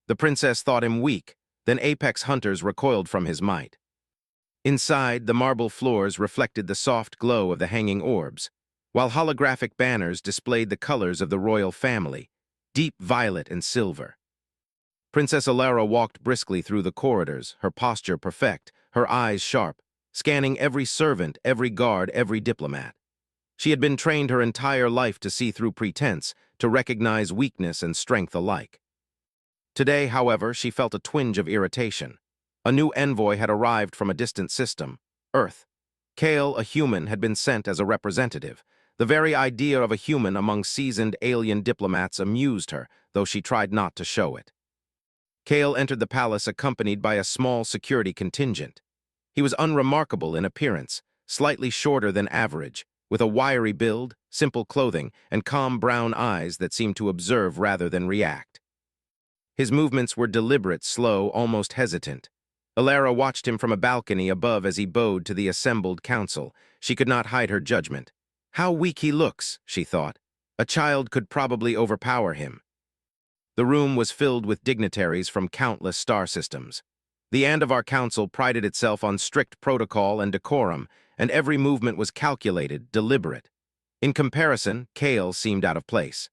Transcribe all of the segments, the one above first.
The princess thought him weak, then apex hunters recoiled from his might. Inside, the marble floors reflected the soft glow of the hanging orbs, while holographic banners displayed the colors of the royal family, deep violet and silver. Princess Alara walked briskly through the corridors, her posture perfect, her eyes sharp, scanning every servant, every guard, every diplomat. She had been trained her entire life to see through pretense, to recognize weakness and strength alike. Today, however, she felt a twinge of irritation. A new envoy had arrived from a distant system, Earth. Kale, a human, had been sent as a representative. The very idea of a human among seasoned alien diplomats amused her, though she tried not to show it. Kale entered the palace accompanied by a small security contingent. He was unremarkable in appearance, slightly shorter than average, with a wiry build, simple clothing, and calm brown eyes that seemed to observe rather than react. His movements were deliberate, slow, almost hesitant. Alara watched him from a balcony above as he bowed to the assembled council. She could not hide her judgment. How weak he looks, she thought. A child could probably overpower him. The room was filled with dignitaries from countless star systems. The Andavar Council prided itself on strict protocol and decorum, and every movement was calculated, deliberate. In comparison, Kale seemed out of place.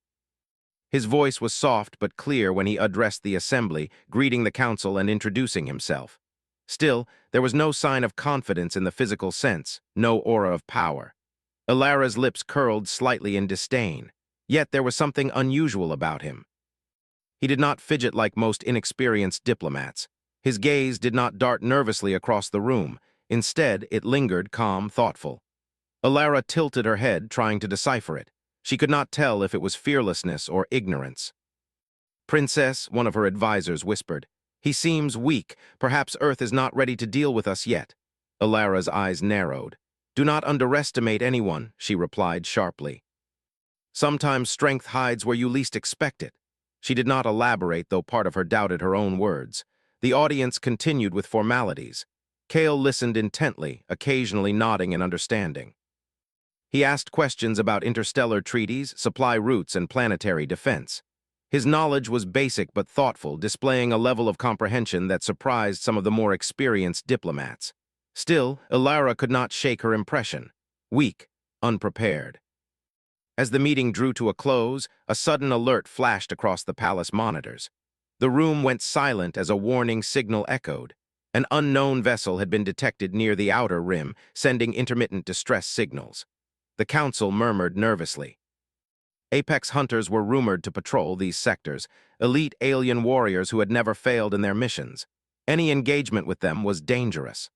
His voice was soft but clear when he addressed the assembly, greeting the council and introducing himself. Still, there was no sign of confidence in the physical sense, no aura of power. Alara's lips curled slightly in disdain, yet there was something unusual about him. He did not fidget like most inexperienced diplomats. His gaze did not dart nervously across the room. Instead, it lingered calm, thoughtful. Alara tilted her head, trying to decipher it. She could not tell if it was fearlessness or ignorance. "Princess," one of her advisors whispered, "he seems weak. Perhaps Earth is not ready to deal with us yet." Alara's eyes narrowed. "Do not underestimate anyone," she replied sharply. "Sometimes strength hides where you least expect it." She did not elaborate, though part of her doubted her own words. The audience continued with formalities. Kale listened intently, occasionally nodding in understanding. He asked questions about interstellar treaties, supply routes, and planetary defense. His knowledge was basic but thoughtful, displaying a level of comprehension that surprised some of the more experienced diplomats. Still, Alara could not shake her impression. Weak, unprepared. As the meeting drew to a close, a sudden alert flashed across the palace monitors. The room went silent as a warning signal echoed. An unknown vessel had been detected near the outer rim, sending intermittent distress signals. The council murmured nervously. Apex hunters were rumored to patrol these sectors, elite alien warriors who had never failed in their missions. Any engagement with them was dangerous.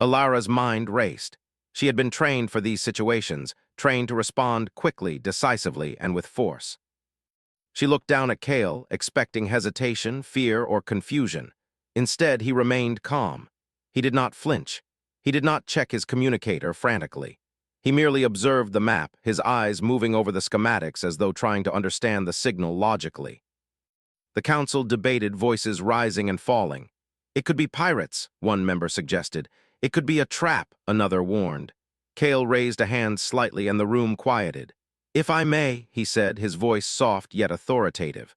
Alara's mind raced. She had been trained for these situations, trained to respond quickly, decisively, and with force. She looked down at Kale, expecting hesitation, fear, or confusion. Instead, he remained calm. He did not flinch. He did not check his communicator frantically. He merely observed the map, his eyes moving over the schematics as though trying to understand the signal logically. The council debated, voices rising and falling. "It could be pirates," one member suggested. "It could be a trap," another warned. Kale raised a hand slightly and the room quieted. "If I may," he said, his voice soft yet authoritative.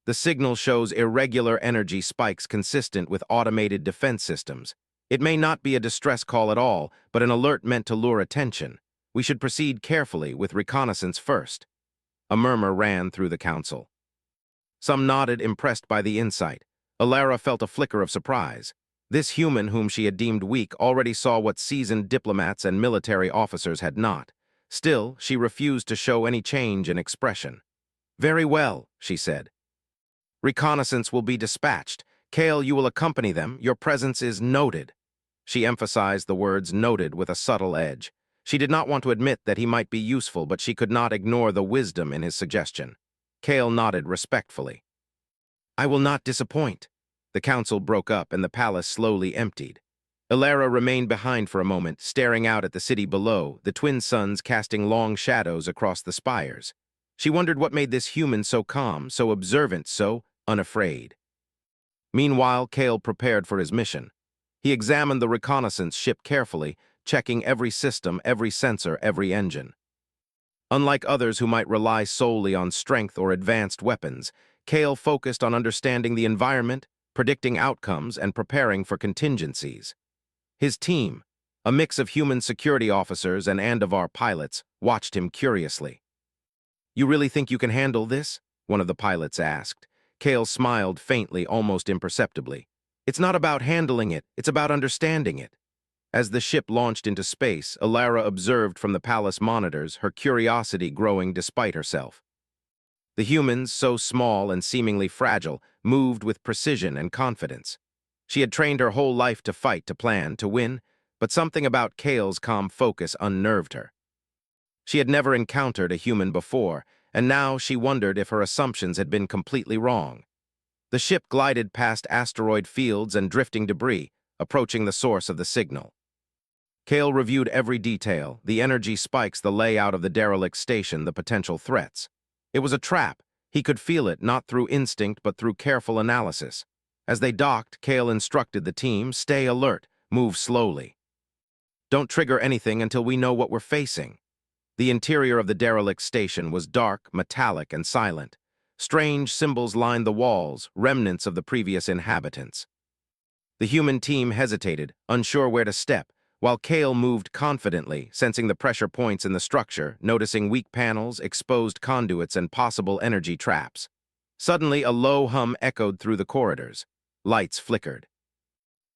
"The signal shows irregular energy spikes consistent with automated defense systems. It may not be a distress call at all, but an alert meant to lure attention. We should proceed carefully, with reconnaissance first." A murmur ran through the council. Some nodded, impressed by the insight. Alara felt a flicker of surprise. This human, whom she had deemed weak, already saw what seasoned diplomats and military officers had not. Still, she refused to show any change in expression. "Very well," she said. "Reconnaissance will be dispatched. Kale, you will accompany them. Your presence is noted." She emphasized the words noted with a subtle edge. She did not want to admit that he might be useful, but she could not ignore the wisdom in his suggestion. Kale nodded respectfully. "I will not disappoint." The council broke up and the palace slowly emptied. Alara remained behind for a moment, staring out at the city below, the twin suns casting long shadows across the spires. She wondered what made this human so calm, so observant, so unafraid. Meanwhile, Kale prepared for his mission. He examined the reconnaissance ship carefully, checking every system, every sensor, every engine. Unlike others who might rely solely on strength or advanced weapons, Kale focused on understanding the environment, predicting outcomes, and preparing for contingencies. His team, a mix of human security officers and Andivar pilots, watched him curiously. "You really think you can handle this?" one of the pilots asked. Kale smiled faintly, almost imperceptibly. "It's not about handling it, it's about understanding it." As the ship launched into space, Alara observed from the palace monitors, her curiosity growing despite herself. The humans, so small and seemingly fragile, moved with precision and confidence. She had trained her whole life to fight, to plan, to win, but something about Kale's calm focus unnerved her. She had never encountered a human before, and now she wondered if her assumptions had been completely wrong. The ship glided past asteroid fields and drifting debris, approaching the source of the signal. Kale reviewed every detail, the energy spikes, the layout of the derelict station, the potential threats. It was a trap. He could feel it, not through instinct, but through careful analysis. As they docked, Kale instructed the team, "Stay alert, move slowly. Don't trigger anything until we know what we're facing." The interior of the derelict station was dark, metallic, and silent. Strange symbols lined the walls, remnants of the previous inhabitants. The human team hesitated, unsure where to step, while Kale moved confidently, sensing the pressure points in the structure, noticing weak panels, exposed conduits, and possible energy traps. Suddenly, a low hum echoed through the corridors. Lights flickered.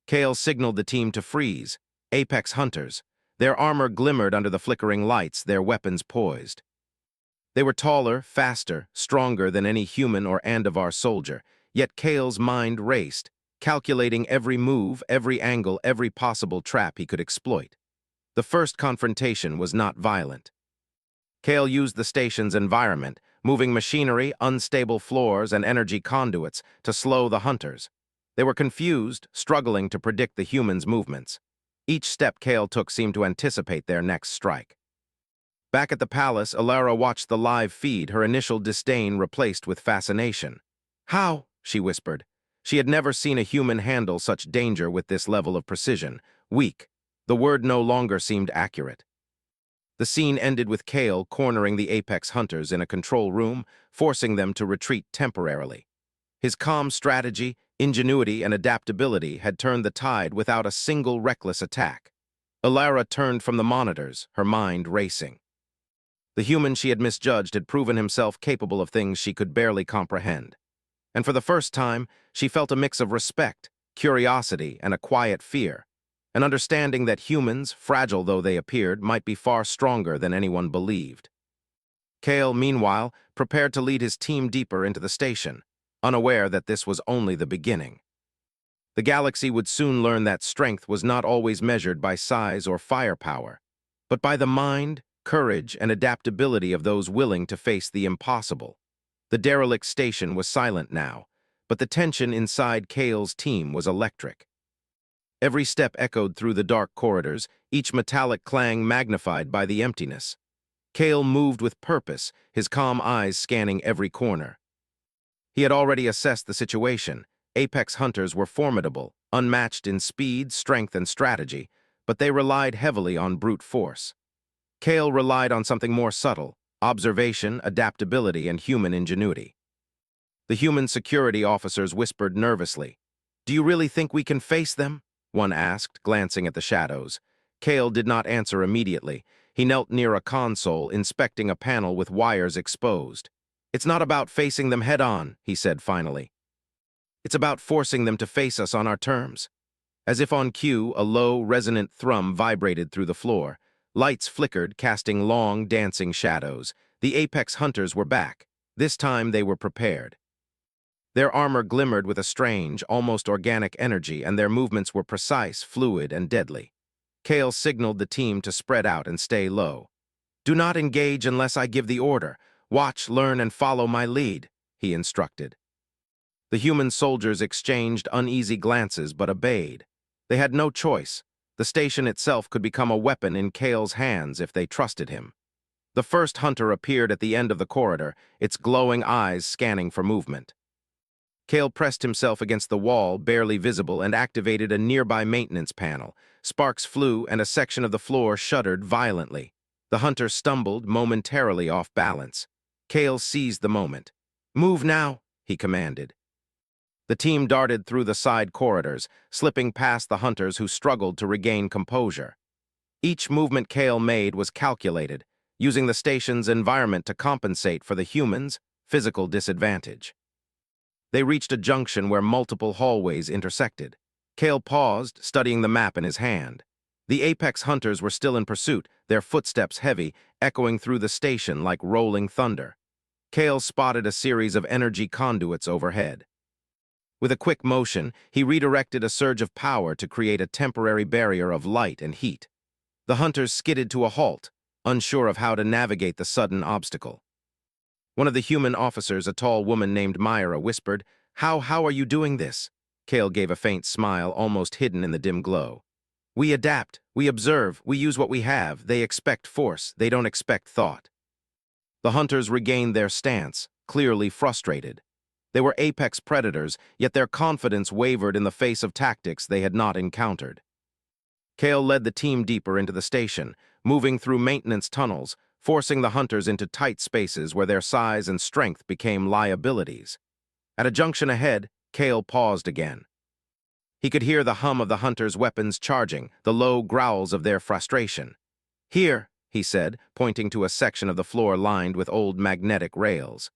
Kale signaled the team to freeze. Apex hunters. Their armor glimmered under the flickering lights, their weapons poised. They were taller, faster, stronger than any human or Andivar soldier, yet Kale's mind raced, calculating every move, every angle, every possible trap he could exploit. The first confrontation was not violent. Kale used the station's environment, moving machinery, unstable floors, and energy conduits to slow the hunters. They were confused, struggling to predict the humans' movements. Each step Kale took seemed to anticipate their next strike. Back at the palace, Alara watched the live feed, her initial disdain replaced with fascination. "How?" she whispered. She had never seen a human handle such danger with this level of precision. Weak. The word no longer seemed accurate. The scene ended with Kale cornering the apex hunters in a control room, forcing them to retreat temporarily. His calm strategy, ingenuity, and adaptability had turned the tide without a single reckless attack. Alara turned from the monitors, her mind racing. The human she had misjudged had proven himself capable of things she could barely comprehend. And for the first time, she felt a mix of respect, curiosity, and a quiet fear, an understanding that humans, fragile though they appeared, might be far stronger than anyone believed. Kale, meanwhile, prepared to lead his team deeper into the station, unaware that this was only the beginning. The galaxy would soon learn that strength was not always measured by size or firepower, but by the mind, courage, and adaptability of those willing to face the impossible. The derelict station was silent now, but the tension inside Kale's team was electric. Every step echoed through the dark corridors, each metallic clang magnified by the emptiness. Kale moved with purpose, his calm eyes scanning every corner. He had already assessed the situation. Apex hunters were formidable, unmatched in speed, strength, and strategy, but they relied heavily on brute force. Kale relied on something more subtle: observation, adaptability, and human ingenuity. The human security officers whispered nervously. "Do you really think we can face them?" one asked, glancing at the shadows. Kale did not answer immediately. He knelt near a console, inspecting a panel with wires exposed. "It's not about facing them head-on," he said finally. "It's about forcing them to face us on our terms." As if on cue, a low, resonant thrum vibrated through the floor. Lights flickered, casting long, dancing shadows. The apex hunters were back. This time they were prepared. Their armor glimmered with a strange, almost organic energy, and their movements were precise, fluid, and deadly. Kale signaled the team to spread out and stay low. "Do not engage unless I give the order. Watch, learn, and follow my lead," he instructed. The human soldiers exchanged uneasy glances but obeyed. They had no choice. The station itself could become a weapon in Kale's hands if they trusted him. The first hunter appeared at the end of the corridor, its glowing eyes scanning for movement. Kale pressed himself against the wall, barely visible, and activated a nearby maintenance panel. Sparks flew, and a section of the floor shuddered violently. The hunter stumbled, momentarily off balance. Kale seized the moment. "Move now," he commanded. The team darted through the side corridors, slipping past the hunters who struggled to regain composure. Each movement Kale made was calculated, using the station's environment to compensate for the humans' physical disadvantage. They reached a junction where multiple hallways intersected. Kale paused, studying the map in his hand. The apex hunters were still in pursuit, their footsteps heavy, echoing through the station like rolling thunder. Kale spotted a series of energy conduits overhead. With a quick motion, he redirected a surge of power to create a temporary barrier of light and heat. The hunters skidded to a halt, unsure of how to navigate the sudden obstacle. One of the human officers, a tall woman named Myra, whispered, How are you doing this?" Kale gave a faint smile, almost hidden in the dim glow. "We adapt, we observe, we use what we have. They expect force, they don't expect thought." The hunters regained their stance, clearly frustrated. They were apex predators, yet their confidence wavered in the face of tactics they had not encountered. Kale led the team deeper into the station, moving through maintenance tunnels, forcing the hunters into tight spaces where their size and strength became liabilities. At a junction ahead, Kale paused again. He could hear the hum of the hunters' weapons charging, the low growls of their frustration. "Here," he said, pointing to a section of the floor lined with old magnetic rails.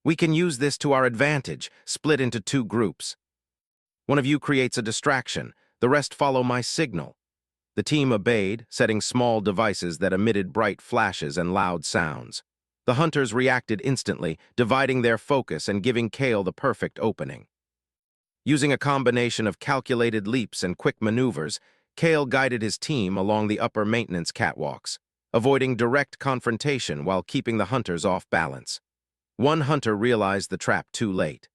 "We can use this to our advantage, split into two groups. One of you creates a distraction, the rest follow my signal." The team obeyed, setting small devices that emitted bright flashes and loud sounds. The hunters reacted instantly, dividing their focus and giving Kale the perfect opening. Using a combination of calculated leaps and quick maneuvers, Kale guided his team along the upper maintenance catwalks, avoiding direct confrontation while keeping the hunters off balance. One hunter realized the trap too late.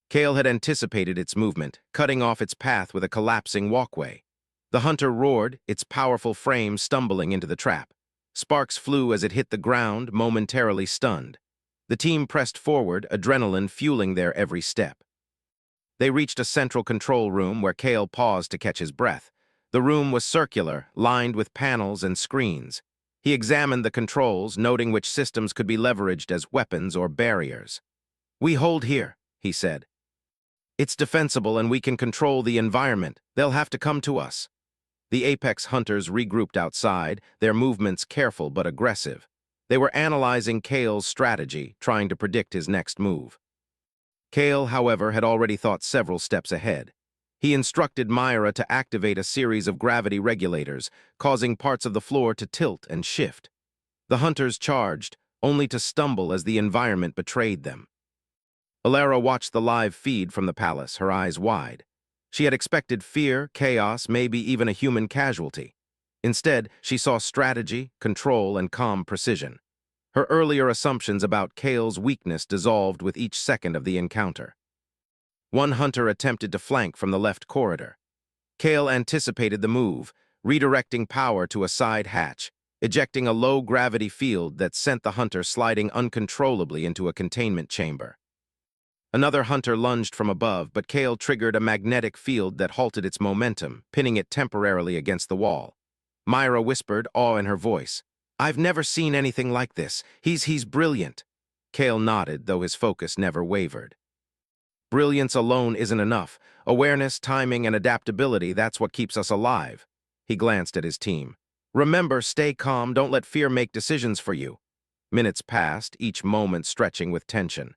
Kale had anticipated its movement, cutting off its path with a collapsing walkway. The hunter roared, its powerful frame stumbling into the trap. Sparks flew as it hit the ground, momentarily stunned. The team pressed forward, adrenaline fueling their every step. They reached a central control room where Kale paused to catch his breath. The room was circular, lined with panels and screens. He examined the controls, noting which systems could be leveraged as weapons or barriers. "We hold here," he said. "It's defensible and we can control the environment. They'll have to come to us." The apex hunters regrouped outside, their movements careful but aggressive. They were analyzing Kale's strategy, trying to predict his next move. Kale, however, had already thought several steps ahead. He instructed Myra to activate a series of gravity regulators, causing parts of the floor to tilt and shift. The hunters charged, only to stumble as the environment betrayed them. Alara watched the live feed from the palace, her eyes wide. She had expected fear, chaos, maybe even a human casualty. Instead, she saw strategy, control, and calm precision. Her earlier assumptions about Kale's weakness dissolved with each second of the encounter. One hunter attempted to flank from the left corridor. Kale anticipated the move, redirecting power to a side hatch, ejecting a low-gravity field that sent the hunter sliding uncontrollably into a containment chamber. Another hunter lunged from above, but Kale triggered a magnetic field that halted its momentum, pinning it temporarily against the wall. Myra whispered, awe in her voice. "I've never seen anything like this. He's brilliant." Kale nodded, though his focus never wavered. Brilliance alone isn't enough. Awareness, timing, and adaptability, that's what keeps us alive. He glanced at his team. "Remember, stay calm, don't let fear make decisions for you." Minutes passed, each moment stretching with tension.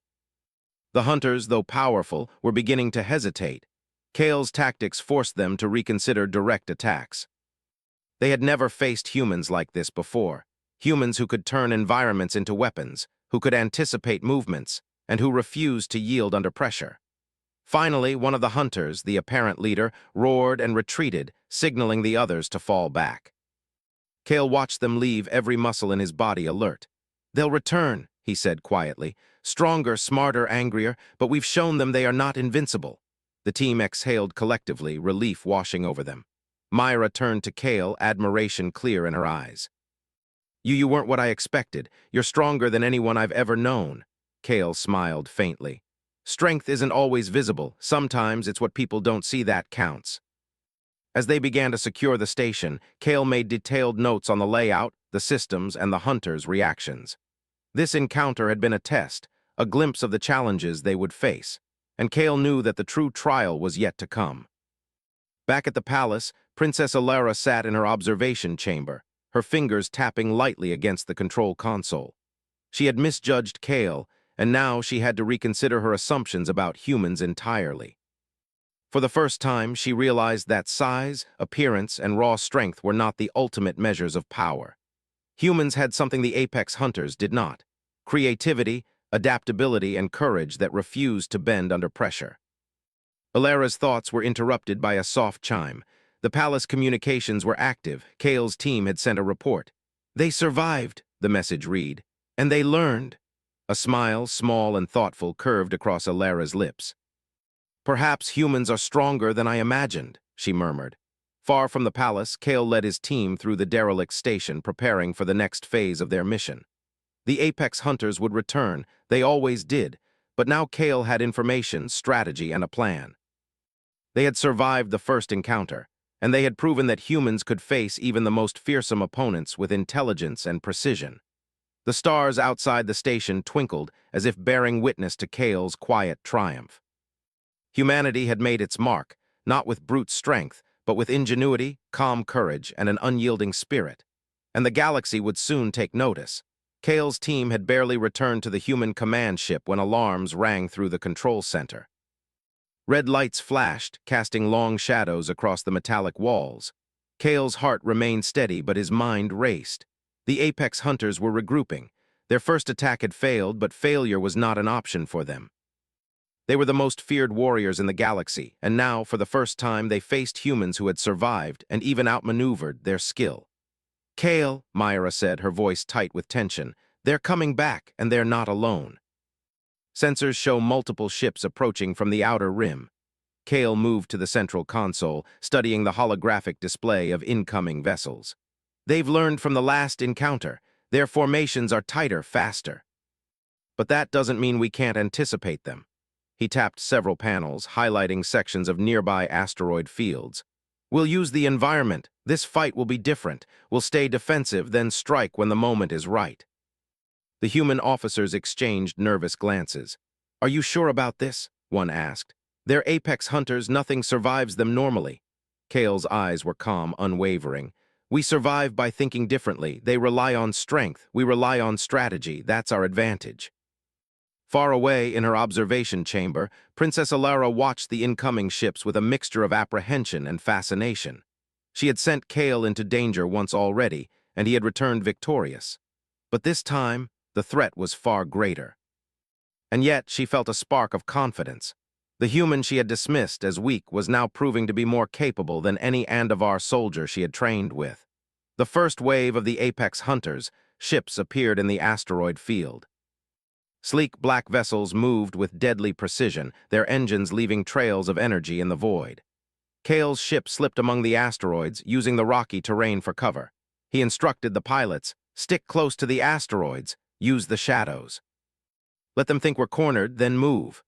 The hunters, though powerful, were beginning to hesitate. Kale's tactics forced them to reconsider direct attacks. They had never faced humans like this before. Humans who could turn environments into weapons, who could anticipate movements, and who refused to yield under pressure. Finally, one of the hunters, the apparent leader, roared and retreated, signaling the others to fall back. Kale watched them leave, every muscle in his body alert. "They'll return," he said quietly. "Stronger, smarter, angrier, but we've shown them they are not invincible." The team exhaled collectively, relief washing over them. Myra turned to Kale, admiration clear in her eyes. You weren't what I expected. You're stronger than anyone I've ever known." Kale smiled faintly. "Strength isn't always visible. Sometimes it's what people don't see that counts." As they began to secure the station, Kale made detailed notes on the layout, the systems, and the hunters' reactions. This encounter had been a test, a glimpse of the challenges they would face, and Kale knew that the true trial was yet to come. Back at the palace, Princess Alara sat in her observation chamber, her fingers tapping lightly against the control console. She had misjudged Kale, and now she had to reconsider her assumptions about humans entirely. For the first time, she realized that size, appearance, and raw strength were not the ultimate measures of power. Humans had something the apex hunters did not: creativity, adaptability, and courage that refused to bend under pressure. Alara's thoughts were interrupted by a soft chime. The palace communications were active. Kale's team had sent a report. "They survived," the message read, "and they learned." A smile, small and thoughtful, curved across Alara's lips. "Perhaps humans are stronger than I imagined," she murmured. Far from the palace, Kale led his team through the derelict station, preparing for the next phase of their mission. The apex hunters would return, they always did, but now Kale had information, strategy, and a plan. They had survived the first encounter, and they had proven that humans could face even the most fearsome opponents with intelligence and precision. The stars outside the station twinkled as if bearing witness to Kale's quiet triumph. Humanity had made its mark, not with brute strength, but with ingenuity, calm courage, and an unyielding spirit. And the galaxy would soon take notice. Kale's team had barely returned to the human command ship when alarms rang through the control center. Red lights flashed, casting long shadows across the metallic walls. Kale's heart remained steady, but his mind raced. The apex hunters were regrouping. Their first attack had failed, but failure was not an option for them. They were the most feared warriors in the galaxy, and now, for the first time, they faced humans who had survived and even outmaneuvered their skill. "Kale," Myra said, her voice tight with tension, "they're coming back, and they're not alone." Sensors show multiple ships approaching from the outer rim. Kale moved to the central console, studying the holographic display of incoming vessels. "They've learned from the last encounter. Their formations are tighter, faster. But that doesn't mean we can't anticipate them." He tapped several panels, highlighting sections of nearby asteroid fields. "We'll use the environment. This fight will be different. We'll stay defensive, then strike when the moment is right." The human officers exchanged nervous glances. "Are you sure about this?" one asked. "They're apex hunters. Nothing survives them normally." Kale's eyes were calm, unwavering. "We survive by thinking differently. They rely on strength. We rely on strategy. That's our advantage." Far away in her observation chamber, Princess Alara watched the incoming ships with a mixture of apprehension and fascination. She had sent Kale into danger once already, and he had returned victorious. But this time, the threat was far greater. And yet, she felt a spark of confidence. The human she had dismissed as weak was now proving to be more capable than any Andavar soldier she had trained with. The first wave of the apex hunters, ships appeared in the asteroid field. Sleek black vessels moved with deadly precision, their engines leaving trails of energy in the void. Kale's ship slipped among the asteroids, using the rocky terrain for cover. He instructed the pilots, "Stick close to the asteroids, use the shadows. Let them think we're cornered, then move."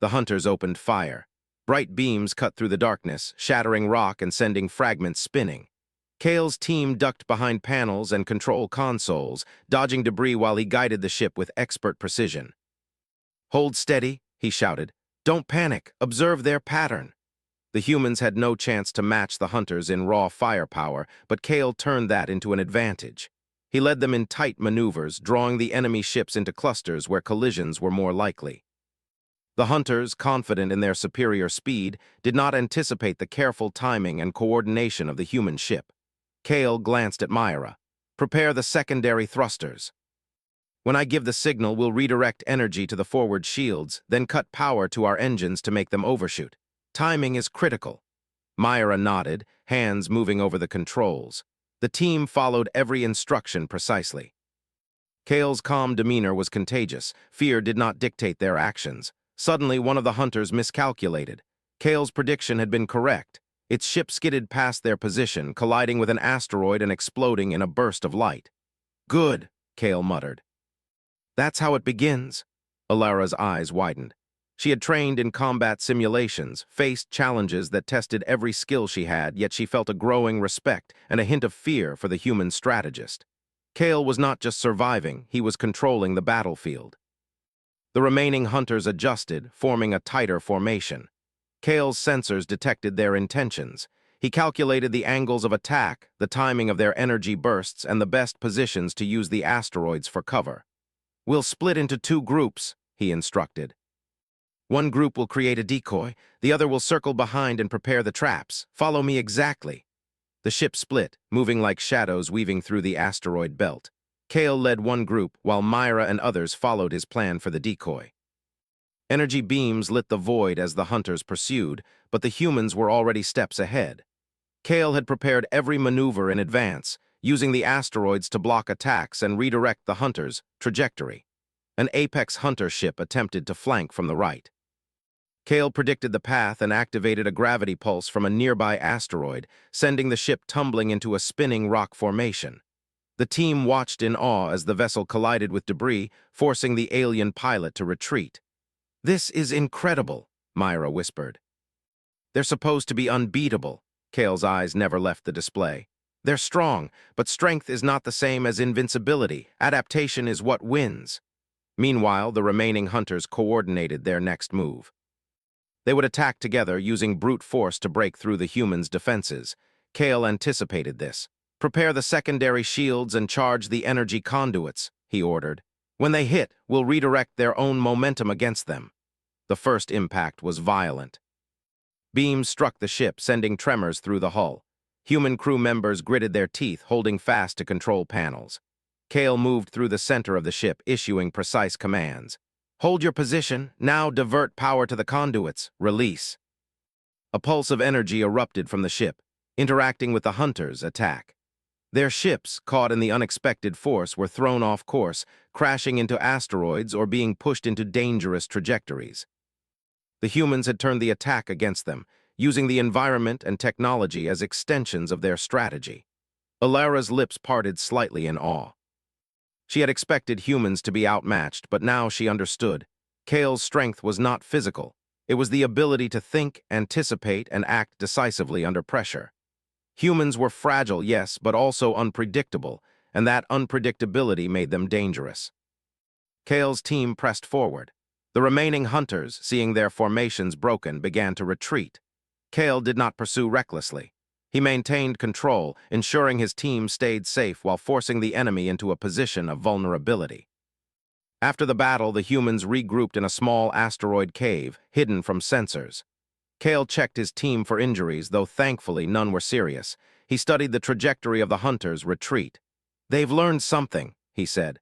The hunters opened fire. Bright beams cut through the darkness, shattering rock and sending fragments spinning. Kale's team ducked behind panels and control consoles, dodging debris while he guided the ship with expert precision. "Hold steady," he shouted. "Don't panic. Observe their pattern." The humans had no chance to match the hunters in raw firepower, but Kale turned that into an advantage. He led them in tight maneuvers, drawing the enemy ships into clusters where collisions were more likely. The hunters, confident in their superior speed, did not anticipate the careful timing and coordination of the human ship. Kale glanced at Myra. "Prepare the secondary thrusters. When I give the signal, we'll redirect energy to the forward shields, then cut power to our engines to make them overshoot. Timing is critical." Myra nodded, hands moving over the controls. The team followed every instruction precisely. Kale's calm demeanor was contagious. Fear did not dictate their actions. Suddenly, one of the hunters miscalculated. Kale's prediction had been correct. Its ship skidded past their position, colliding with an asteroid and exploding in a burst of light. "Good," Kale muttered. "That's how it begins." Alara's eyes widened. She had trained in combat simulations, faced challenges that tested every skill she had, yet she felt a growing respect and a hint of fear for the human strategist. Kale was not just surviving, he was controlling the battlefield. The remaining hunters adjusted, forming a tighter formation. Kale's sensors detected their intentions. He calculated the angles of attack, the timing of their energy bursts, and the best positions to use the asteroids for cover. "We'll split into two groups," he instructed. "One group will create a decoy, the other will circle behind and prepare the traps. Follow me exactly." The ship split, moving like shadows weaving through the asteroid belt. Kale led one group, while Myra and others followed his plan for the decoy. Energy beams lit the void as the hunters pursued, but the humans were already steps ahead. Kale had prepared every maneuver in advance, using the asteroids to block attacks and redirect the hunters' trajectory. An Apex hunter ship attempted to flank from the right. Kale predicted the path and activated a gravity pulse from a nearby asteroid, sending the ship tumbling into a spinning rock formation. The team watched in awe as the vessel collided with debris, forcing the alien pilot to retreat. "This is incredible," Myra whispered. "They're supposed to be unbeatable." Kale's eyes never left the display. "They're strong, but strength is not the same as invincibility. Adaptation is what wins." Meanwhile, the remaining hunters coordinated their next move. They would attack together, using brute force to break through the humans' defenses. Kale anticipated this. "Prepare the secondary shields and charge the energy conduits," he ordered. "When they hit, we'll redirect their own momentum against them." The first impact was violent. Beams struck the ship, sending tremors through the hull. Human crew members gritted their teeth, holding fast to control panels. Kale moved through the center of the ship, issuing precise commands. "Hold your position. Now divert power to the conduits. Release." A pulse of energy erupted from the ship, interacting with the hunters' attack. Their ships, caught in the unexpected force, were thrown off course, crashing into asteroids or being pushed into dangerous trajectories. The humans had turned the attack against them, using the environment and technology as extensions of their strategy. Alara's lips parted slightly in awe. She had expected humans to be outmatched, but now she understood. Kale's strength was not physical. It was the ability to think, anticipate, and act decisively under pressure. Humans were fragile, yes, but also unpredictable, and that unpredictability made them dangerous. Kale's team pressed forward. The remaining hunters, seeing their formations broken, began to retreat. Kale did not pursue recklessly. He maintained control, ensuring his team stayed safe while forcing the enemy into a position of vulnerability. After the battle, the humans regrouped in a small asteroid cave, hidden from sensors. Kale checked his team for injuries, though thankfully none were serious. He studied the trajectory of the hunters' retreat. "They've learned something," he said.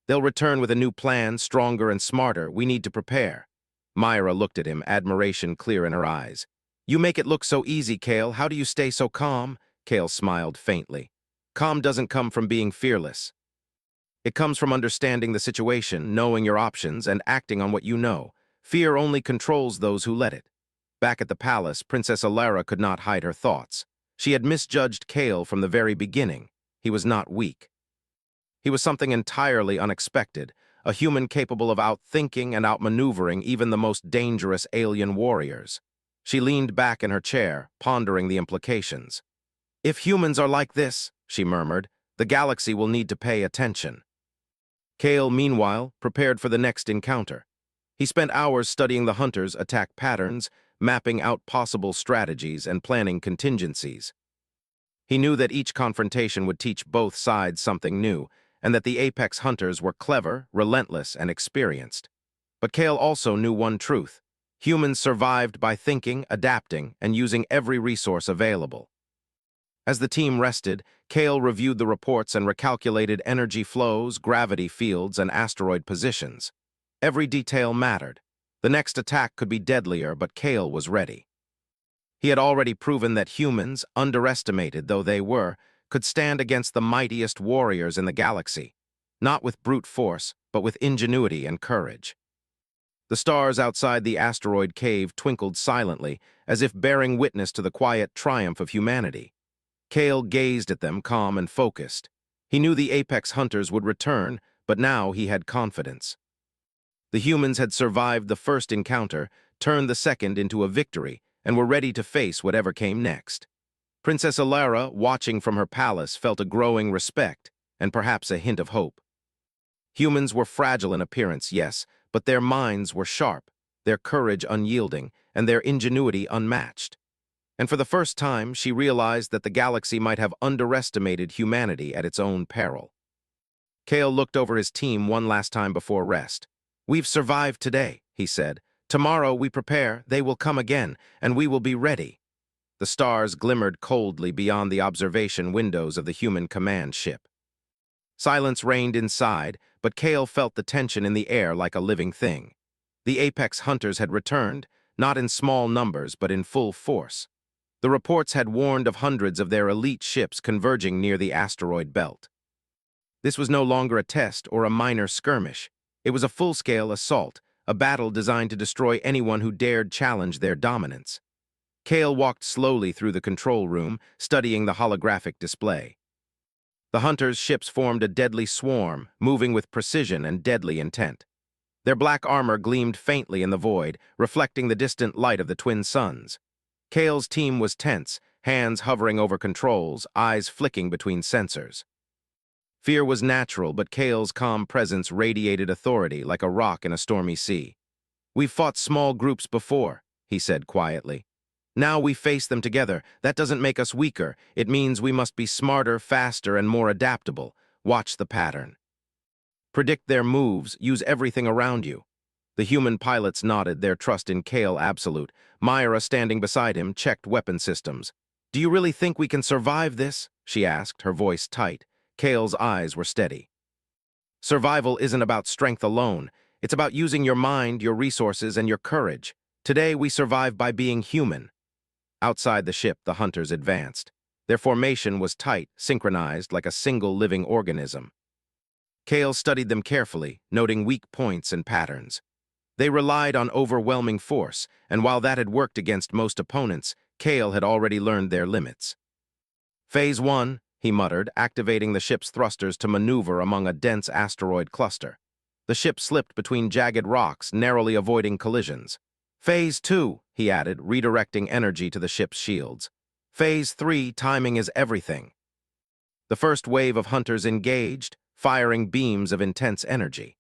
"They'll return with a new plan, stronger and smarter. We need to prepare." Myra looked at him, admiration clear in her eyes. "You make it look so easy, Kale. How do you stay so calm?" Kale smiled faintly. "Calm doesn't come from being fearless. It comes from understanding the situation, knowing your options, and acting on what you know. Fear only controls those who let it." Back at the palace, Princess Alara could not hide her thoughts. She had misjudged Kale from the very beginning. He was not weak. He was something entirely unexpected, a human capable of outthinking and outmaneuvering even the most dangerous alien warriors. She leaned back in her chair, pondering the implications. "If humans are like this," she murmured, "the galaxy will need to pay attention." Kale, meanwhile, prepared for the next encounter. He spent hours studying the hunters' attack patterns, mapping out possible strategies and planning contingencies. He knew that each confrontation would teach both sides something new, and that the Apex hunters were clever, relentless, and experienced. But Kale also knew one truth. Humans survived by thinking, adapting, and using every resource available. As the team rested, Kale reviewed the reports and recalculated energy flows, gravity fields, and asteroid positions. Every detail mattered. The next attack could be deadlier, but Kale was ready. He had already proven that humans, underestimated though they were, could stand against the mightiest warriors in the galaxy, not with brute force, but with ingenuity and courage. The stars outside the asteroid cave twinkled silently, as if bearing witness to the quiet triumph of humanity. Kale gazed at them, calm and focused. He knew the Apex hunters would return, but now he had confidence. The humans had survived the first encounter, turned the second into a victory, and were ready to face whatever came next. Princess Alara, watching from her palace, felt a growing respect, and perhaps a hint of hope. Humans were fragile in appearance, yes, but their minds were sharp, their courage unyielding, and their ingenuity unmatched. And for the first time, she realized that the galaxy might have underestimated humanity at its own peril. Kale looked over his team one last time before rest. "We've survived today," he said. "Tomorrow we prepare, they will come again, and we will be ready." The stars glimmered coldly beyond the observation windows of the human command ship. Silence reigned inside, but Kale felt the tension in the air like a living thing. The apex hunters had returned, not in small numbers but in full force. The reports had warned of hundreds of their elite ships converging near the asteroid belt. This was no longer a test or a minor skirmish. It was a full-scale assault, a battle designed to destroy anyone who dared challenge their dominance. Kale walked slowly through the control room, studying the holographic display. The hunters' ships formed a deadly swarm, moving with precision and deadly intent. Their black armor gleamed faintly in the void, reflecting the distant light of the twin suns. Kale's team was tense, hands hovering over controls, eyes flicking between sensors. Fear was natural, but Kale's calm presence radiated authority like a rock in a stormy sea. "We've fought small groups before," he said quietly. "Now we face them together. That doesn't make us weaker. It means we must be smarter, faster, and more adaptable. Watch the pattern. Predict their moves, use everything around you." The human pilots nodded, their trust in Kale absolute. Myra, standing beside him, checked weapon systems. "Do you really think we can survive this?" she asked, her voice tight. Kale's eyes were steady. "Survival isn't about strength alone. It's about using your mind, your resources, and your courage. Today we survive by being human." Outside the ship, the hunters advanced. Their formation was tight, synchronized like a single living organism. Kale studied them carefully, noting weak points and patterns. They relied on overwhelming force, and while that had worked against most opponents, Kale had already learned their limits. "Phase 1, he muttered, activating the ship's thrusters to maneuver among a dense asteroid cluster. The ship slipped between jagged rocks, narrowly avoiding collisions. "Phase 2, he added, redirecting energy to the ship's shields. "Phase 3, timing is everything." The first wave of hunters engaged, firing beams of intense energy.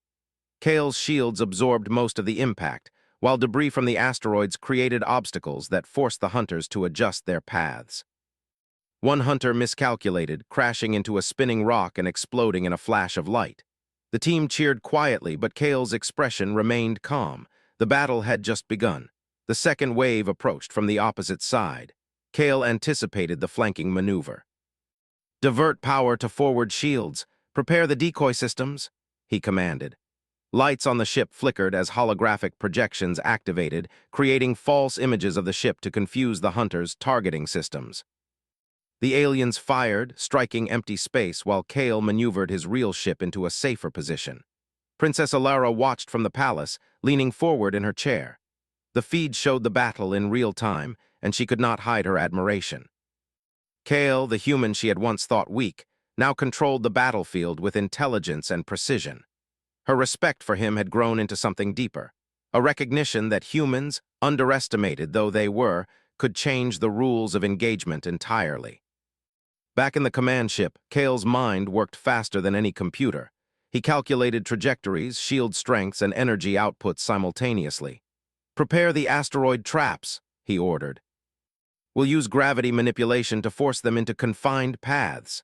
Kale's shields absorbed most of the impact, while debris from the asteroids created obstacles that forced the hunters to adjust their paths. One hunter miscalculated, crashing into a spinning rock and exploding in a flash of light. The team cheered quietly, but Kale's expression remained calm. The battle had just begun. The second wave approached from the opposite side. Kale anticipated the flanking maneuver. "Divert power to forward shields. Prepare the decoy systems," he commanded. Lights on the ship flickered as holographic projections activated, creating false images of the ship to confuse the hunters' targeting systems. The aliens fired, striking empty space while Kale maneuvered his real ship into a safer position. Princess Alara watched from the palace, leaning forward in her chair. The feed showed the battle in real time, and she could not hide her admiration. Kale, the human she had once thought weak, now controlled the battlefield with intelligence and precision. Her respect for him had grown into something deeper, a recognition that humans, underestimated though they were, could change the rules of engagement entirely. Back in the command ship, Kale's mind worked faster than any computer. He calculated trajectories, shield strengths, and energy outputs simultaneously. "Prepare the asteroid traps," he ordered. "We'll use gravity manipulation to force them into confined paths."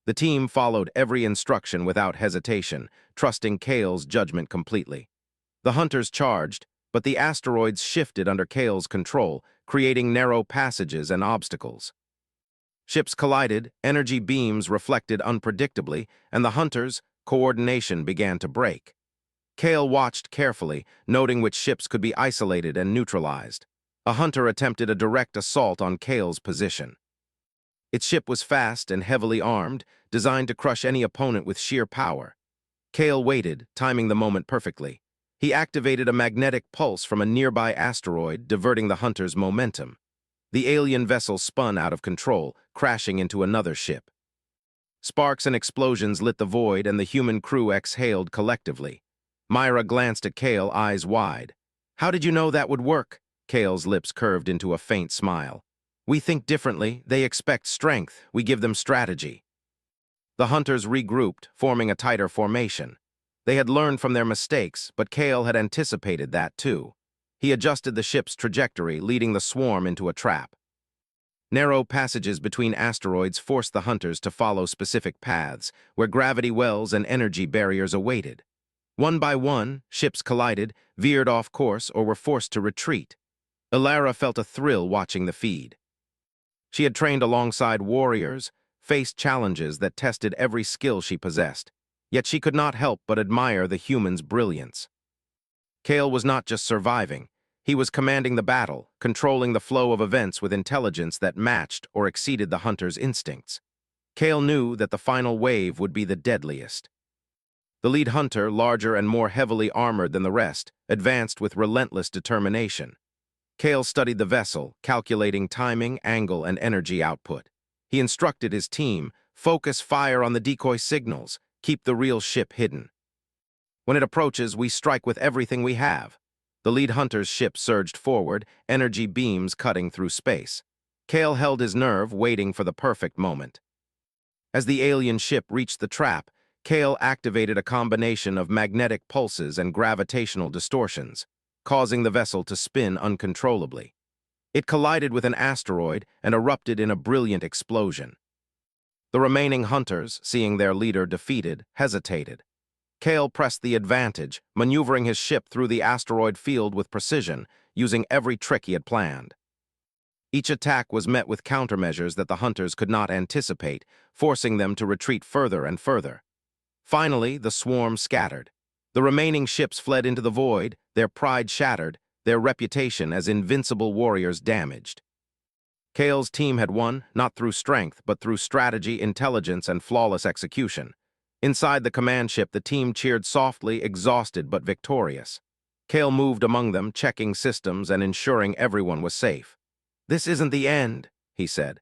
The team followed every instruction without hesitation, trusting Kale's judgment completely. The hunters charged, but the asteroids shifted under Kale's control, creating narrow passages and obstacles. Ships collided, energy beams reflected unpredictably, and the hunters' coordination began to break. Kale watched carefully, noting which ships could be isolated and neutralized. A hunter attempted a direct assault on Kale's position. Its ship was fast and heavily armed, designed to crush any opponent with sheer power. Kale waited, timing the moment perfectly. He activated a magnetic pulse from a nearby asteroid, diverting the hunter's momentum. The alien vessel spun out of control, crashing into another ship. Sparks and explosions lit the void, and the human crew exhaled collectively. Myra glanced at Kale, eyes wide. "How did you know that would work?" Kale's lips curved into a faint smile. "We think differently. They expect strength. We give them strategy." The hunters regrouped, forming a tighter formation. They had learned from their mistakes, but Kale had anticipated that too. He adjusted the ship's trajectory, leading the swarm into a trap. Narrow passages between asteroids forced the hunters to follow specific paths, where gravity wells and energy barriers awaited. One by one, ships collided, veered off course, or were forced to retreat. Ilara felt a thrill watching the feed. She had trained alongside warriors, faced challenges that tested every skill she possessed, yet she could not help but admire the human's brilliance. Kale was not just surviving, he was commanding the battle, controlling the flow of events with intelligence that matched or exceeded the hunter's instincts. Kale knew that the final wave would be the deadliest. The lead hunter, larger and more heavily armored than the rest, advanced with relentless determination. Kale studied the vessel, calculating timing, angle, and energy output. He instructed his team, focus fire on the decoy signals, keep the real ship hidden. When it approaches, we strike with everything we have. The lead hunter's ship surged forward, energy beams cutting through space. Kale held his nerve, waiting for the perfect moment. As the alien ship reached the trap, Kale activated a combination of magnetic pulses and gravitational distortions, causing the vessel to spin uncontrollably. It collided with an asteroid and erupted in a brilliant explosion. The remaining hunters, seeing their leader defeated, hesitated. Kale pressed the advantage, maneuvering his ship through the asteroid field with precision, using every trick he had planned. Each attack was met with countermeasures that the hunters could not anticipate, forcing them to retreat further and further. Finally, the swarm scattered. The remaining ships fled into the void, their pride shattered, their reputation as invincible warriors damaged. Kale's team had won, not through strength, but through strategy, intelligence, and flawless execution. Inside the command ship, the team cheered softly, exhausted but victorious. Kale moved among them, checking systems and ensuring everyone was safe. "This isn't the end," he said.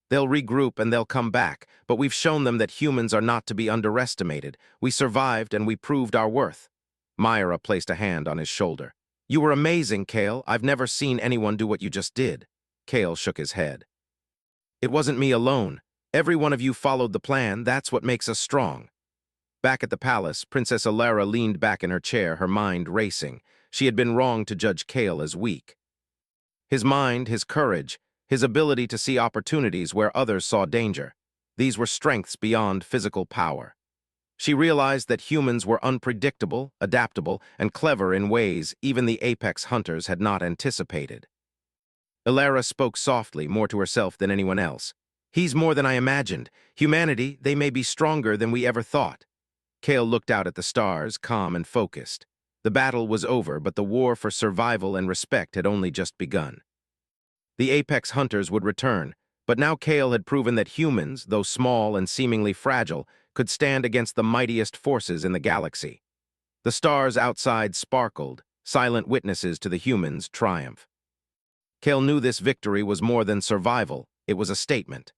"They'll regroup and they'll come back, but we've shown them that humans are not to be underestimated. We survived and we proved our worth." Myra placed a hand on his shoulder. "You were amazing, Kale. I've never seen anyone do what you just did." Kale shook his head. "It wasn't me alone. Every one of you followed the plan. That's what makes us strong." Back at the palace, Princess Ilara leaned back in her chair, her mind racing. She had been wrong to judge Kale as weak. His mind, his courage, his ability to see opportunities where others saw danger. These were strengths beyond physical power. She realized that humans were unpredictable, adaptable, and clever in ways even the apex hunters had not anticipated. Ilara spoke softly, more to herself than anyone else. "He's more than I imagined. Humanity, they may be stronger than we ever thought." Kale looked out at the stars, calm and focused. The battle was over, but the war for survival and respect had only just begun. The apex hunters would return, but now Kale had proven that humans, though small and seemingly fragile, could stand against the mightiest forces in the galaxy. The stars outside sparkled, silent witnesses to the humans' triumph. Kale knew this victory was more than survival, it was a statement.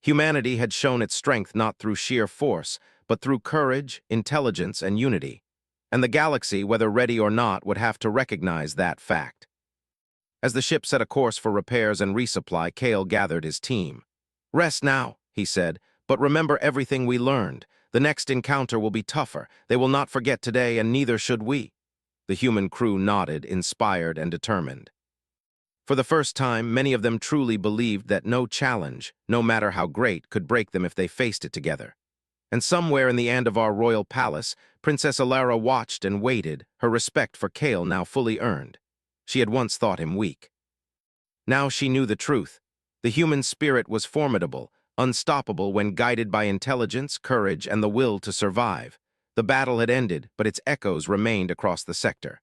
Humanity had shown its strength not through sheer force, but through courage, intelligence, and unity. And the galaxy, whether ready or not, would have to recognize that fact. As the ship set a course for repairs and resupply, Kale gathered his team. "Rest now," he said, "but remember everything we learned. The next encounter will be tougher. They will not forget today, and neither should we." The human crew nodded, inspired and determined. For the first time, many of them truly believed that no challenge, no matter how great, could break them if they faced it together. And somewhere in the end of our royal palace, Princess Ilara watched and waited, her respect for Kale now fully earned. She had once thought him weak. Now she knew the truth. The human spirit was formidable, unstoppable when guided by intelligence, courage, and the will to survive. The battle had ended, but its echoes remained across the sector.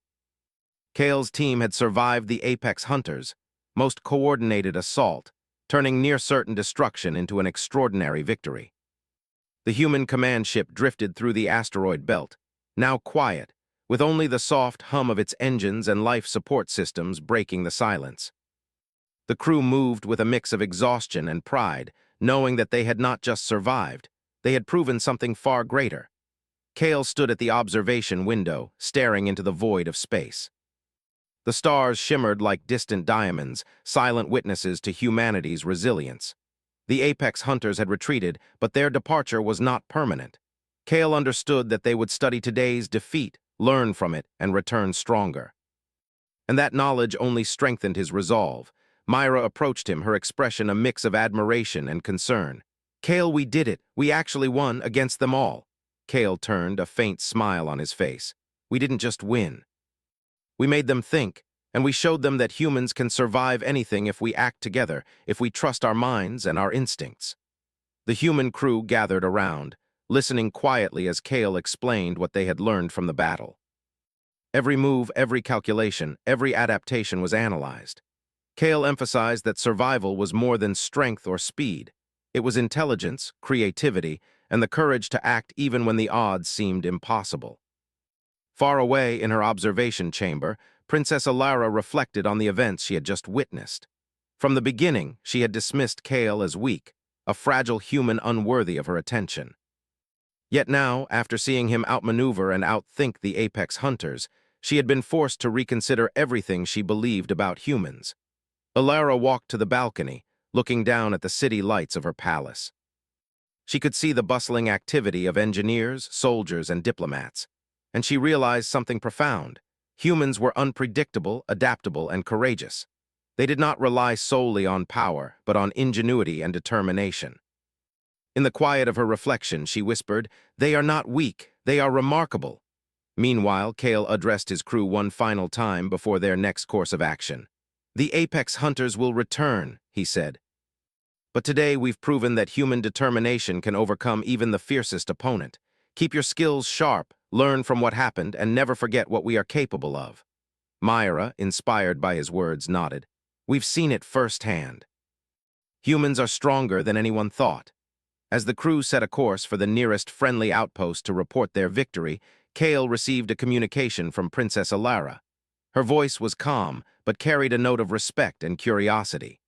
Kale's team had survived the apex hunters' most coordinated assault, turning near-certain destruction into an extraordinary victory. The human command ship drifted through the asteroid belt, now quiet, with only the soft hum of its engines and life support systems breaking the silence. The crew moved with a mix of exhaustion and pride, knowing that they had not just survived, they had proven something far greater. Kale stood at the observation window, staring into the void of space. The stars shimmered like distant diamonds, silent witnesses to humanity's resilience. The apex hunters had retreated, but their departure was not permanent. Kale understood that they would study today's defeat, learn from it, and return stronger. And that knowledge only strengthened his resolve. Myra approached him, her expression a mix of admiration and concern. "Kale, we did it. We actually won against them all." Kale turned, a faint smile on his face. "We didn't just win. We made them think, and we showed them that humans can survive anything if we act together, if we trust our minds and our instincts." The human crew gathered around, listening quietly as Kale explained what they had learned from the battle. Every move, every calculation, every adaptation was analyzed. Kale emphasized that survival was more than strength or speed. It was intelligence, creativity, and the courage to act even when the odds seemed impossible. Far away in her observation chamber, Princess Alara reflected on the events she had just witnessed. From the beginning, she had dismissed Kale as weak, a fragile human unworthy of her attention. Yet now, after seeing him outmaneuver and outthink the apex hunters, she had been forced to reconsider everything she believed about humans. Alara walked to the balcony, looking down at the city lights of her palace. She could see the bustling activity of engineers, soldiers, and diplomats, and she realized something profound. Humans were unpredictable, adaptable, and courageous. They did not rely solely on power, but on ingenuity and determination. In the quiet of her reflection, she whispered, "They are not weak, they are remarkable." Meanwhile, Kale addressed his crew one final time before their next course of action. "The apex hunters will return," he said. "But today we've proven that human determination can overcome even the fiercest opponent. Keep your skills sharp, learn from what happened, and never forget what we are capable of." Myra, inspired by his words, nodded. "We've seen it firsthand. Humans are stronger than anyone thought." As the crew set a course for the nearest friendly outpost to report their victory, Kale received a communication from Princess Alara. Her voice was calm, but carried a note of respect and curiosity.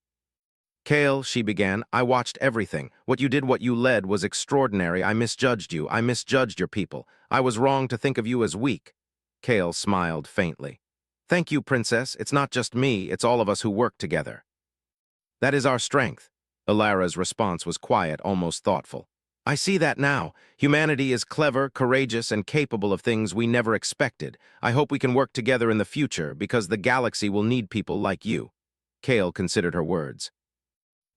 "Kale," she began, "I watched everything. What you did, what you led, was extraordinary. I misjudged you. I misjudged your people. I was wrong to think of you as weak." Kale smiled faintly. "Thank you, Princess. It's not just me, it's all of us who work together. That is our strength." Alara's response was quiet, almost thoughtful. "I see that now. Humanity is clever, courageous, and capable of things we never expected. I hope we can work together in the future, because the galaxy will need people like you." Kale considered her words.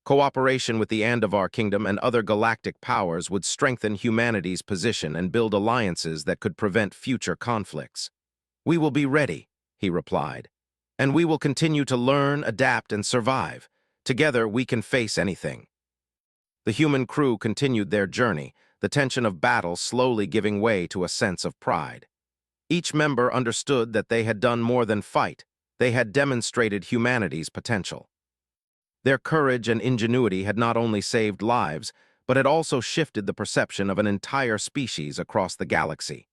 Cooperation with the Andavar Kingdom and other galactic powers would strengthen humanity's position and build alliances that could prevent future conflicts. "We will be ready," he replied. "And we will continue to learn, adapt, and survive. Together, we can face anything." The human crew continued their journey, the tension of battle slowly giving way to a sense of pride. Each member understood that they had done more than fight. They had demonstrated humanity's potential. Their courage and ingenuity had not only saved lives, but had also shifted the perception of an entire species across the galaxy.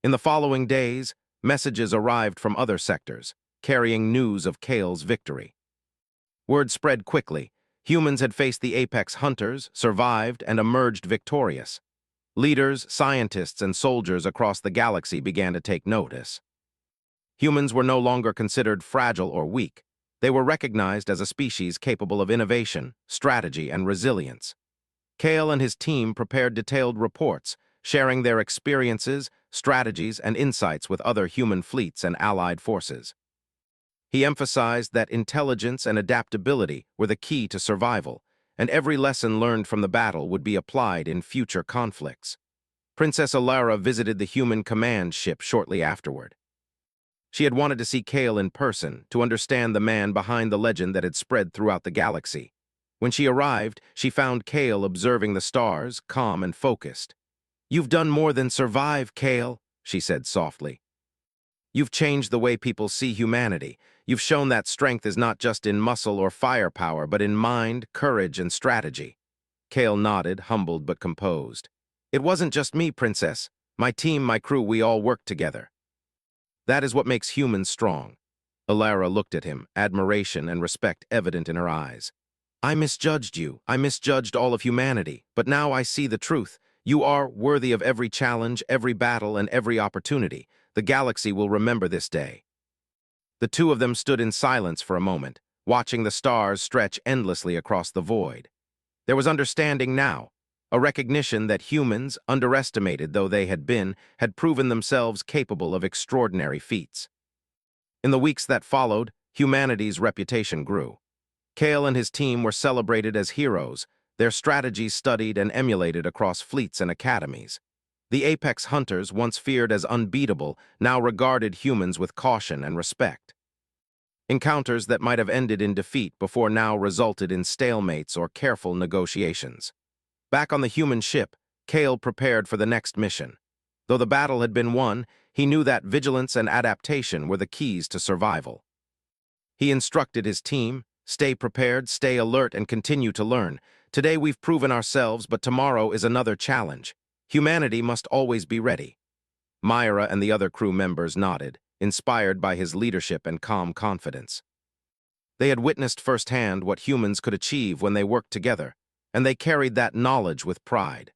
In the following days, messages arrived from other sectors, carrying news of Kale's victory. Word spread quickly. Humans had faced the apex hunters, survived, and emerged victorious. Leaders, scientists, and soldiers across the galaxy began to take notice. Humans were no longer considered fragile or weak. They were recognized as a species capable of innovation, strategy, and resilience. Kale and his team prepared detailed reports, sharing their experiences, strategies, and insights with other human fleets and allied forces. He emphasized that intelligence and adaptability were the key to survival, and every lesson learned from the battle would be applied in future conflicts. Princess Alara visited the human command ship shortly afterward. She had wanted to see Kale in person, to understand the man behind the legend that had spread throughout the galaxy. When she arrived, she found Kale observing the stars, calm and focused. "You've done more than survive, Kale," she said softly. "You've changed the way people see humanity. You've shown that strength is not just in muscle or firepower, but in mind, courage, and strategy." Kale nodded, humbled but composed. "It wasn't just me, Princess. My team, my crew, we all worked together. That is what makes humans strong." Alara looked at him, admiration and respect evident in her eyes. "I misjudged you. I misjudged all of humanity. But now I see the truth. You are worthy of every challenge, every battle, and every opportunity. The galaxy will remember this day." The two of them stood in silence for a moment, watching the stars stretch endlessly across the void. There was understanding now. a recognition that humans, underestimated though they had been, had proven themselves capable of extraordinary feats. In the weeks that followed, humanity's reputation grew. Kale and his team were celebrated as heroes, their strategies studied and emulated across fleets and academies. The apex hunters, once feared as unbeatable, now regarded humans with caution and respect. Encounters that might have ended in defeat before now resulted in stalemates or careful negotiations. Back on the human ship, Kale prepared for the next mission. Though the battle had been won, he knew that vigilance and adaptation were the keys to survival. He instructed his team, "Stay prepared, stay alert, and continue to learn. Today we've proven ourselves, but tomorrow is another challenge. Humanity must always be ready." Myra and the other crew members nodded, inspired by his leadership and calm confidence. They had witnessed firsthand what humans could achieve when they worked together, and they carried that knowledge with pride.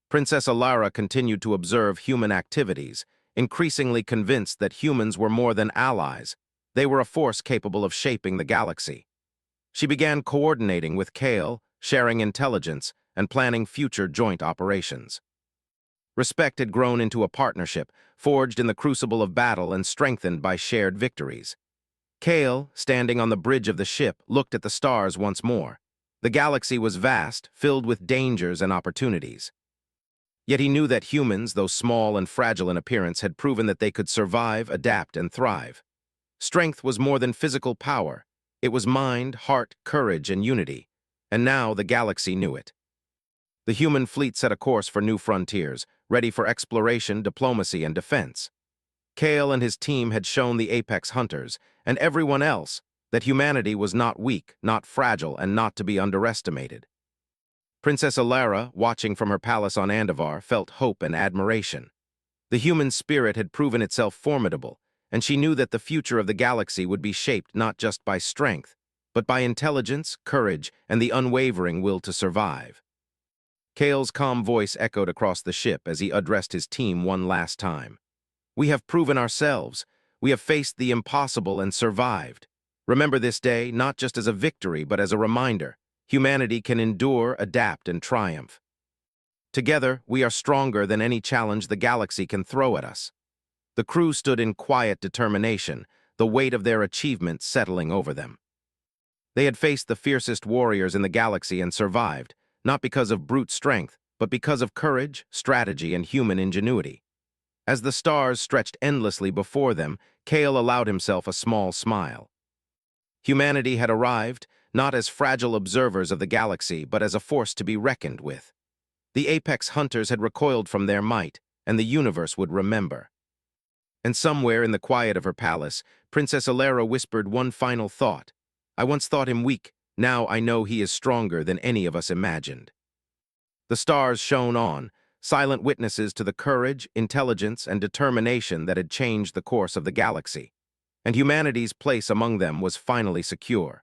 Princess Alara continued to observe human activities, increasingly convinced that humans were more than allies. They were a force capable of shaping the galaxy. She began coordinating with Kale, sharing intelligence, and planning future joint operations. Respect had grown into a partnership, forged in the crucible of battle and strengthened by shared victories. Kale, standing on the bridge of the ship, looked at the stars once more. The galaxy was vast, filled with dangers and opportunities. Yet he knew that humans, though small and fragile in appearance, had proven that they could survive, adapt, and thrive. Strength was more than physical power. It was mind, heart, courage, and unity. And now the galaxy knew it. The human fleet set a course for new frontiers, ready for exploration, diplomacy, and defense. Kale and his team had shown the apex hunters, and everyone else, that humanity was not weak, not fragile, and not to be underestimated. Princess Alara, watching from her palace on Andavar, felt hope and admiration. The human spirit had proven itself formidable, and she knew that the future of the galaxy would be shaped not just by strength, but by intelligence, courage, and the unwavering will to survive. Kale's calm voice echoed across the ship as he addressed his team one last time. "We have proven ourselves. We have faced the impossible and survived. Remember this day not just as a victory, but as a reminder. Humanity can endure, adapt, and triumph. Together, we are stronger than any challenge the galaxy can throw at us." The crew stood in quiet determination, the weight of their achievement settling over them. They had faced the fiercest warriors in the galaxy and survived, not because of brute strength, but because of courage, strategy, and human ingenuity. As the stars stretched endlessly before them, Kale allowed himself a small smile. Humanity had arrived, not as fragile observers of the galaxy, but as a force to be reckoned with. The apex hunters had recoiled from their might, and the universe would remember. And somewhere in the quiet of her palace, Princess Alara whispered one final thought. "I once thought him weak, now I know he is stronger than any of us imagined." The stars shone on, silent witnesses to the courage, intelligence, and determination that had changed the course of the galaxy. And humanity's place among them was finally secure.